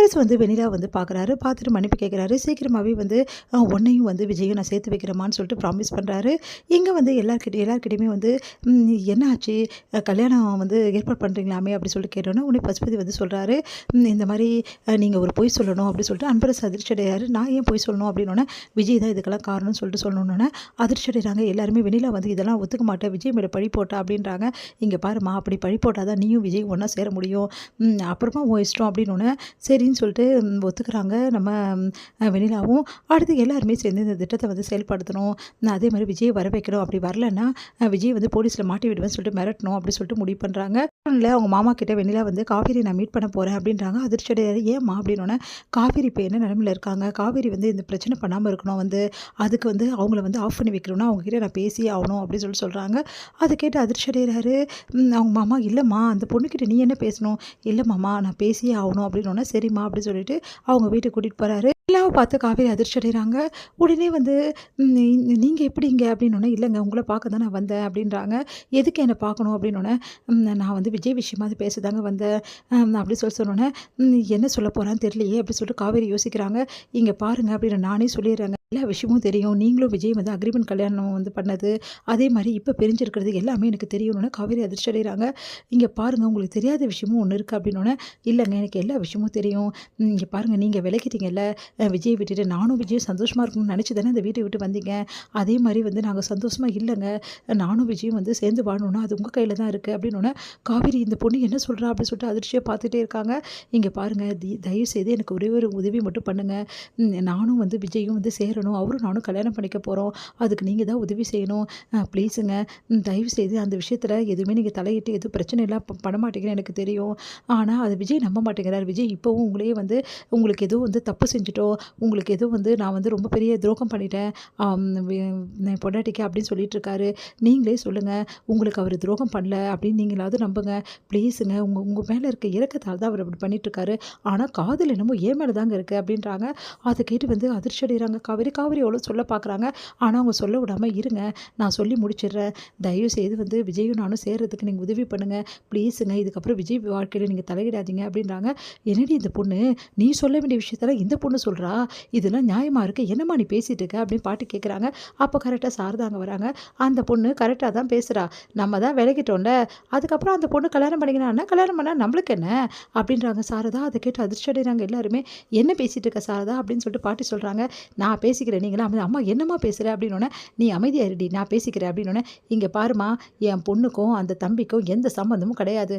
அன்பரசு வந்து வெண்ணிலா வந்து பார்க்குறாரு. பார்த்துட்டு மன்னிப்பு கேட்குறாரு. சீக்கிரமாகவே வந்து உன்னையும் வந்து விஜயும் நான் சேர்த்து வைக்கிறேம்மான்னு சொல்லிட்டு ப்ராமிஸ் பண்ணுறாரு. இங்கே வந்து எல்லார்கிட்டயுமே வந்து என்ன ஆச்சு, கல்யாணம் வந்து ஏற்பாடு பண்ணுறீங்களாமே அப்படி சொல்லிட்டு கேட்டோன்னே உடனே பசுபதி வந்து சொல்கிறாரு, இந்த மாதிரி நீங்கள் ஒரு பொய் சொல்லணும் அப்படி சொல்லிட்டு அன்பரசு அதிர்ச்சி அடையாரு. நான் ஏன் பொய் சொல்லணும் அப்படின்னோடனே விஜய் தான் இதுக்கெல்லாம் காரணம்னு சொல்லிட்டு சொல்லணுன்னொன்னே அதிர்ச்சி அடைகிறாங்க எல்லாருமே. வெண்ணிலா வந்து இதெல்லாம் ஒத்துக்க மாட்டேன், விஜய் மேலே பழி போட்டா அப்படின்றாங்க. இங்கே பாருமா, அப்படி பழி போட்டால் தான் நீயும் விஜய் ஒன்றா சேர முடியும், அப்புறமா உன் இஷ்டம் அப்படின்னோடனே சரின்னு சொல்லிட்டு ஒத்துக்கிறாங்க நம்ம வெண்ணிலாவும். அடுத்து எல்லாருமே சேர்ந்து இந்த திட்டத்தை வந்து செயல்படுத்தணும், அதே மாதிரி விஜய் வர வைக்கணும், அப்படி வரலன்னா விஜய் வந்து போலீஸில் மாட்டி விடுவேன்னு சொல்லிட்டு மிரட்டணும் அப்படி சொல்லிட்டு முடிவு பண்ணுறாங்க. இல்லை அவங்க மாமா கிட்ட வெண்ணிலா வந்து காவேரி நான் மீட் பண்ண போகிறேன் அப்படின்றாங்க. அதிர்ச்சி அடையாரு. ஏம்மா அப்படின்னோடனே காவேரி இப்போ என்ன நிலமையில் இருக்காங்க, காவேரி வந்து இந்த பிரச்சனை பண்ணாமல் இருக்கணும், வந்து அதுக்கு வந்து அவங்கள வந்து ஆஃப் பண்ணி வைக்கணும்னா அவங்ககிட்ட நான் பேசியே ஆகணும் அப்படின்னு சொல்லிட்டு சொல்கிறாங்க. அதை கேட்டு அதிர்ச்சி அடைகிறாரு அவங்க மாமா. இல்லைம்மா அந்த பொண்ணுக்கிட்ட நீ என்ன பேசணும், இல்லை மாமா நான் பேசியே ஆகணும் அப்படின்னோடனே சரிம்மா அப்படின்னு சொல்லிட்டு அவங்க வீட்டுக்கு கூட்டிகிட்டு போகிறாரு. எல்லாவும் பார்த்து காவேரி அதிர்ச்சி அடைகிறாங்க. உடனே வந்து நீங்கள் எப்படிங்க அப்படின்னோடனே இல்லைங்க உங்களை பார்க்க தான் நான் வந்தேன் அப்படின்றாங்க. எதுக்கு என்னை பார்க்கணும் அப்படின்னோடனே நான் வந்து விஜய் விஷயமாவது பேசதாங்க வந்தேன் அப்படி சொன்னோன்னே என்ன சொல்ல போகிறான்னு தெரியலையே அப்படி சொல்லிட்டு காவேரி யோசிக்கிறாங்க. இங்கே பாருங்கள் அப்படின்னு நானே சொல்லிடுறேங்க, எல்லா விஷயமும் தெரியும், நீங்களும் விஜய் வந்து அக்ரிமெண்ட் கல்யாணம் வந்து பண்ணது, அதே மாதிரி இப்போ பிரிஞ்சிருக்கிறது எல்லாமே எனக்கு தெரியணும்னு காவேரி அதிர்ச்சி அடைகிறாங்க. இங்கே பாருங்கள் உங்களுக்கு தெரியாத விஷயமும் ஒன்று இருக்குது அப்படின்னோடனே இல்லைங்க எனக்கு எல்லா விஷயமும் தெரியும், இங்கே பாருங்கள் நீங்கள் விளக்கிட்டீங்கல்ல விஜய் விட்டுட்டு, நானும் விஜய் சந்தோஷமாக இருக்கணும்னு நினச்சி தானே இந்த வீட்டை விட்டு வந்தீங்க, அதே மாதிரி வந்து நாங்கள் சந்தோஷமாக இல்லைங்க, நானும் விஜயும் வந்து சேர்ந்து வாழணும்னா அது உங்கள் கையில் தான் இருக்குது அப்படின்னோடனே காவேரி இந்த பொண்ணு என்ன சொல்கிறா அப்படின்னு சொல்லிட்டு அதிர்ச்சியாக பார்த்துட்டே இருக்காங்க. இங்கே பாருங்கள் தயவு செய்து எனக்கு ஒரே ஒரு உதவி மட்டும் பண்ணுங்கள், நானும் வந்து விஜயும் வந்து சேரணும், அவரும் நானும் கல்யாணம் பண்ணிக்க போகிறோம், அதுக்கு நீங்கள் தான் உதவி செய்யணும், ப்ளீஸுங்க தயவு செய்து அந்த விஷயத்தில் எதுவுமே நீங்கள் தலையிட்டு எதுவும் பிரச்சனை எல்லாம் பண்ண மாட்டேங்கிறேன் எனக்கு தெரியும், ஆனால் அது விஜய் நம்ப மாட்டேங்கிறார், விஜய் இப்போவும் உங்களே வந்து உங்களுக்கு எதுவும் வந்து தப்பு செஞ்சுட்டோம், உங்களுக்கு எதுவும் வந்து நான் வந்து ரொம்ப பெரிய துரோகம் பண்ணிட்டேன் பொண்டாட்டிக்கு அப்படின்னு சொல்லிட்டு இருக்காரு, நீங்களே சொல்லுங்கள் உங்களுக்கு அவர் துரோகம் பண்ணல அப்படின்னு நீங்களாவது நம்புங்க ப்ளீஸுங்க, உங்கள் மேலே இருக்க இறக்கத்தால் தான் அவர் அப்படி பண்ணிட்டுருக்காரு, ஆனால் காதல் என்னமோ ஏன் மேலே தாங்க இருக்குது அப்படின்றாங்க. அதை கேட்டு வந்து அதிர்ச்சி அடைகிறாங்க காவேரி எவ்வளோ சொல்ல பார்க்குறாங்க, ஆனால் அவங்க சொல்ல விடாமல் இருங்க நான் சொல்லி முடிச்சிடுறேன், தயவு செய்து வந்து விஜயும் நானும் சேர்றதுக்கு நீங்கள் உதவி பண்ணுங்கள் ப்ளீஸுங்க, இதுக்கப்புறம் விஜய் வாழ்க்கையில் நீங்கள் தலையிடாதீங்க அப்படின்றாங்க. என்னடி இந்த பொண்ணு நீ சொல்ல வேண்டிய விஷயத்தெல்லாம் இந்த பொண்ணு சொல்கிறா, இதெல்லாம் நியாயமாக இருக்குது, என்னம்மா நீ பேசிகிட்டு இருக்க அப்படின்னு பாட்டு கேட்குறாங்க. அப்போ கரெக்டாக சாரதாங்க வராங்க. அந்த பொண்ணு கரெக்டாக தான் பேசுகிறா, நம்ம தான் விலகிட்டோம்ல, அதுக்கப்புறம் அந்த பொண்ணு கல்யாணம் பண்ணிக்கினா கல்யாணம் பண்ணால் நம்மளுக்கு என்ன அப்படின்றாங்க சாரதா. அதை கேட்டு அதிர்ச்சி அடைகிறாங்க எல்லாருமே. என்ன பேசிகிட்டு இருக்க சாரதா அப்படின்னு சொல்லிட்டு பாட்டி சொல்கிறாங்க. நான் பேசிக்கிறேன், நீங்களாம் அம்மா என்னம்மா பேசுகிற அப்படின்னோடனே நீ அமைதியாக இருடி நான் பேசிக்கிறேன் அப்படின்னோடனே இங்கே பாருமா என் பொண்ணுக்கும் அந்த தம்பிக்கும் எந்த சம்மந்தமும் கிடையாது,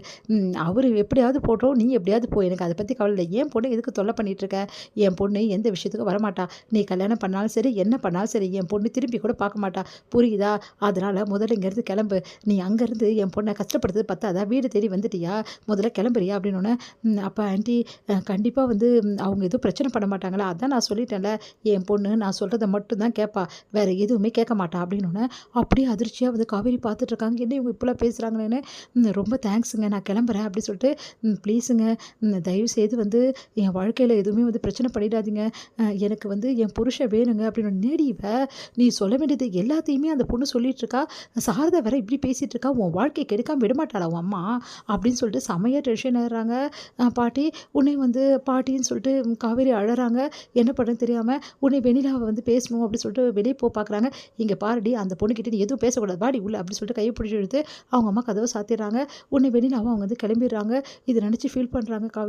அவர் எப்படியாவது போட்டோம் நீ எப்படியாவது போ, எனக்கு அதை பற்றி கவலை இல்லை, என் பொண்ணு எதுக்கு தொல்லை பண்ணிகிட்ருக்க, என் பொண்ணு எந்த விஷயத்துக்கும் வரமாட்டா, நீ கல்யாணம் பண்ணாலும் சரி என்ன பண்ணாலும் சரி என் பொண்ணு திரும்பி கூட பார்க்க மாட்டா புரியுதா, அதனால் முதல்ல இங்கேருந்து கிளம்பு, நீ அங்கேருந்து என் பொண்ணை கஷ்டப்படுறது பத்தாதா, வீடு தேடி வந்துட்டியா, முதல்ல கிளம்புறியா அப்படின்னோடனே அப்போ ஆண்டி கண்டிப்பாக வந்து அவங்க எதுவும் பிரச்சனை பண்ண மாட்டாங்களா, அதான் நான் சொல்லிட்டேன்ல என் பொண்ணு நான் சொல்கிறத மட்டும்தான் கேட்பா, வேறு எதுவுமே கேட்க மாட்டா அப்படின்னோடனே அப்படியே அதிர்ச்சியாக வந்து காவேரி பார்த்துட்ருக்காங்க. என்ன இவங்க இப்போலாம் பேசுகிறாங்களேன்னு, ரொம்ப தேங்க்ஸுங்க நான் கிளம்புறேன் அப்படி சொல்லிட்டு ப்ளீஸுங்க தயவு செய்து வந்து என் வாழ்க்கையில் எதுவுமே வந்து பிரச்சனை பண்ணிடாதீங்க, எனக்கு வந்து என் புருஷன் வேணுங்க அப்படின்னு. நேடிவ நீ சொல்ல வேண்டியது எல்லாத்தையுமே அந்த பொண்ணு சொல்லிட்டு இருக்கா, சாரதா வேற இப்படி பேசிகிட்டு இருக்கா, உன் வாழ்க்கையை கெடுக்காமல் விடமாட்டாளா உன் அம்மா அப்படின்னு சொல்லிட்டு செமையாக டென்ஷன் ஆகிறாங்க பாட்டி. உன்னை வந்து பாட்டின்னு சொல்லிட்டு காவேரி அழறாங்க. என்ன பண்ணுன்னு தெரியாமல் உன்னை வெண்ணிலாவை வந்து பேசணும் அப்படின்னு சொல்லிட்டு வெளியே பார்க்குறாங்க. இங்கே பாருடி அந்த பொண்ணுக்கிட்ட நீ எதுவும் பேசக்கூடாது வாடி உள்ள அப்படின்னு சொல்லிட்டு கையை பிடிச்சி எடுத்து அவங்க அம்மா கதவை சாத்திடுறாங்க. உன்னை வெண்ணிலாவை அவங்க வந்து கிளம்பிடுறாங்க. இதை நினச்சி ஃபீல் பண்ணுறாங்க காவேரி.